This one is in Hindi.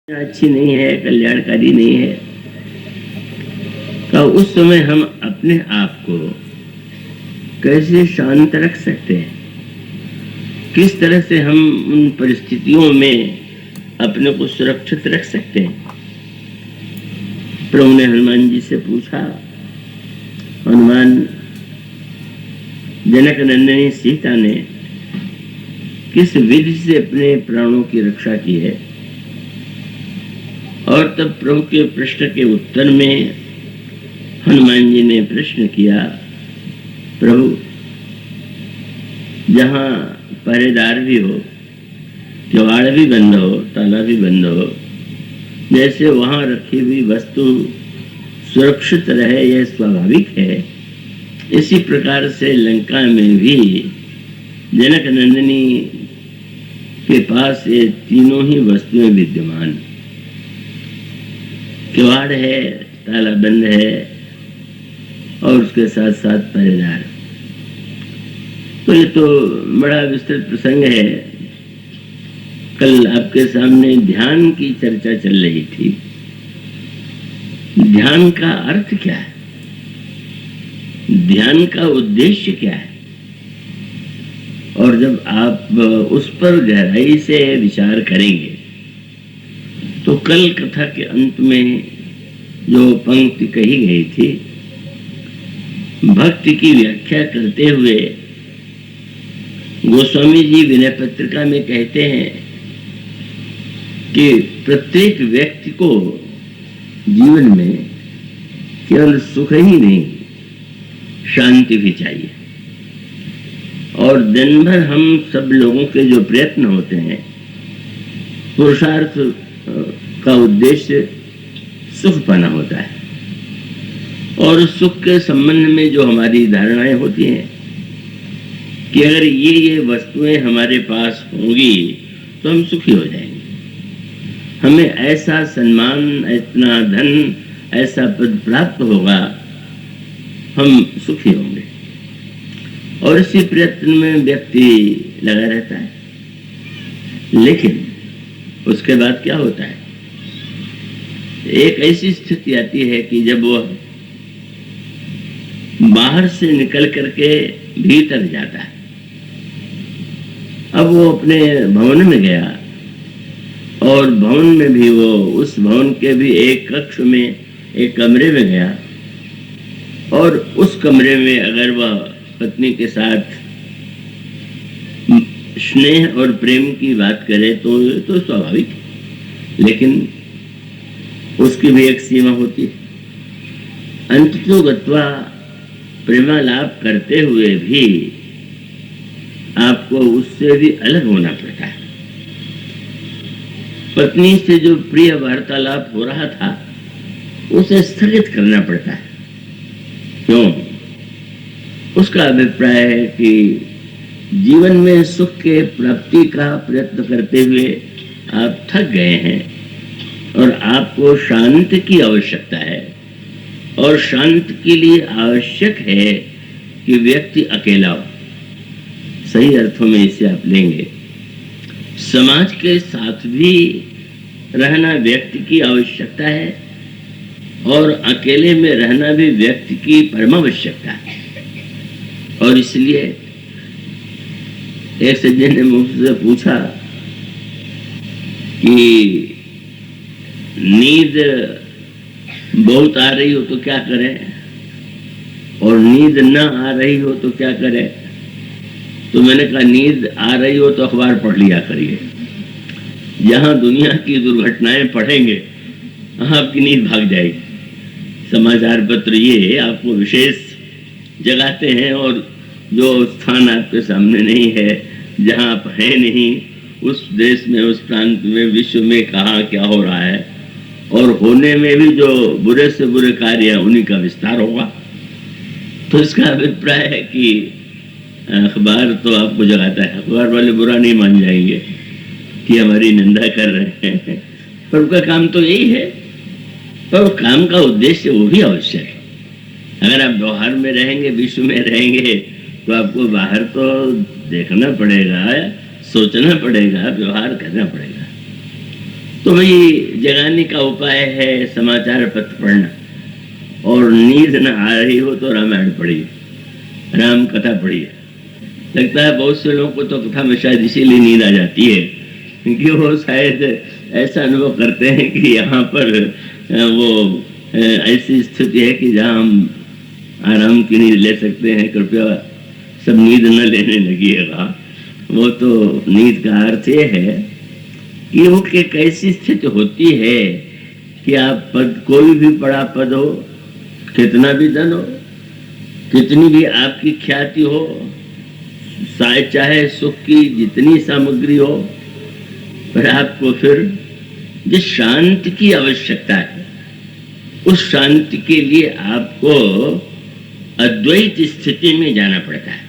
अच्छी नहीं है, कल्याणकारी नहीं है, तो उस समय हम अपने आप को कैसे शांत रख सकते हैं? किस तरह से हम उन परिस्थितियों में अपने को सुरक्षित रख सकते हैं? प्रभु ने हनुमान जी से पूछा। हनुमान जनक नंदिनी सीता ने किस विधि से अपने प्राणों की रक्षा की है? और तब प्रभु के प्रश्न के उत्तर में हनुमान जी ने प्रश्न किया, प्रभु, जहाँ पहरेदार भी हो, किवाड़ भी बंद हो, ताला भी बंद हो, जैसे वहाँ रखी हुई वस्तु सुरक्षित रहे, यह स्वाभाविक है। इसी प्रकार से लंका में भी जनक नंदिनी के पास ये तीनों ही वस्तुएं विद्यमान, किवाड़ है, ताला बंद है और उसके साथ साथ पहरेदार। तो ये तो बड़ा विस्तृत प्रसंग है। कल आपके सामने ध्यान की चर्चा चल रही थी। ध्यान का अर्थ क्या है? ध्यान का उद्देश्य क्या है? और जब आप उस पर गहराई से विचार करेंगे तो कल कथा के अंत में जो पंक्ति कही गई थी, भक्ति की व्याख्या करते हुए गोस्वामी जी विनय पत्रिका में कहते हैं कि प्रत्येक व्यक्ति को जीवन में केवल सुख ही नहीं, शांति भी चाहिए। और दिन भर हम सब लोगों के जो प्रयत्न होते हैं, पुरुषार्थ का उद्देश्य सुख पाना होता है। और सुख के संबंध में जो हमारी धारणाएं होती हैं कि अगर ये वस्तुएं हमारे पास होंगी तो हम सुखी हो जाएंगे, हमें ऐसा सम्मान, इतना धन, ऐसा पद प्राप्त होगा, हम सुखी होंगे। और इसी प्रयत्न में व्यक्ति लगा रहता है। लेकिन उसके बाद क्या होता है? एक ऐसी स्थिति आती है कि जब वह बाहर से निकल करके भीतर जाता है। अब वो अपने भवन में गया और भवन में भी वो उस भवन के भी एक कक्ष में, एक कमरे में गया और उस कमरे में अगर वह पत्नी के साथ स्नेह और प्रेम की बात करे तो स्वाभाविक है। लेकिन उसकी भी एक सीमा होती है। अंततो गत्वा प्रेमालाप करते हुए भी आपको उससे भी अलग होना पड़ता है। पत्नी से जो प्रिय वार्तालाप हो रहा था उसे स्थगित करना पड़ता है। क्यों? उसका अभिप्राय है कि जीवन में सुख के प्राप्ति का प्रयत्न करते हुए आप थक गए हैं और आपको शांति की आवश्यकता है। और शांति के लिए आवश्यक है कि व्यक्ति अकेला हो। सही अर्थों में इसे आप लेंगे, समाज के साथ भी रहना व्यक्ति की आवश्यकता है और अकेले में रहना भी व्यक्ति की परमावश्यकता है। और इसलिए एक सज्जन ने मुझसे पूछा कि नींद बहुत आ रही हो तो क्या करें, और नींद न आ रही हो तो क्या करें? तो मैंने कहा, नींद आ रही हो तो अखबार पढ़ लिया करिए। जहां दुनिया की दुर्घटनाएं पढ़ेंगे आपकी नींद भाग जाएगी। समाचार पत्र ये आपको विशेष जगाते हैं और जो स्थान आपके सामने नहीं है, जहां आप हैं नहीं, उस देश में, उस प्रांत में, विश्व में कहाँ क्या हो रहा है, और होने में भी जो बुरे से बुरे कार्य हैं उन्हीं का विस्तार होगा। तो इसका अभिप्राय है कि अखबार तो आपको जगाता है। अखबार वाले बुरा नहीं मान जाएंगे कि हमारी निंदा कर रहे हैं, पर उनका काम तो यही है। पर काम का उद्देश्य वो भी आवश्यक है। अगर आप व्यवहार में रहेंगे, विश्व में रहेंगे, तो आपको बाहर तो देखना पड़ेगा, सोचना पड़ेगा, व्यवहार करना पड़ेगा। तो भाई जगाने का उपाय है समाचार पत्र पढ़ना, और नींद न आ रही हो तो रामायण पढ़िए, राम कथा पढ़िए। लगता है बहुत से लोगों को तो कथा में शायद इसीलिए नींद आ जाती है, क्योंकि वो शायद ऐसा अनुभव करते हैं कि यहाँ पर वो ऐसी स्थिति है कि जहाँ हम आराम की नींद ले सकते हैं, कृपया सब नींद न लेने लगिएगा। वो तो नींद का अर्थ ये है कि वो एक ऐसी स्थिति होती है कि आप पद, कोई भी बड़ा पद हो, कितना भी धन हो, कितनी भी आपकी ख्याति हो, चाहे सुख की जितनी सामग्री हो, पर आपको फिर जिस शांति की आवश्यकता है, उस शांति के लिए आपको अद्वैत स्थिति में जाना पड़ता है।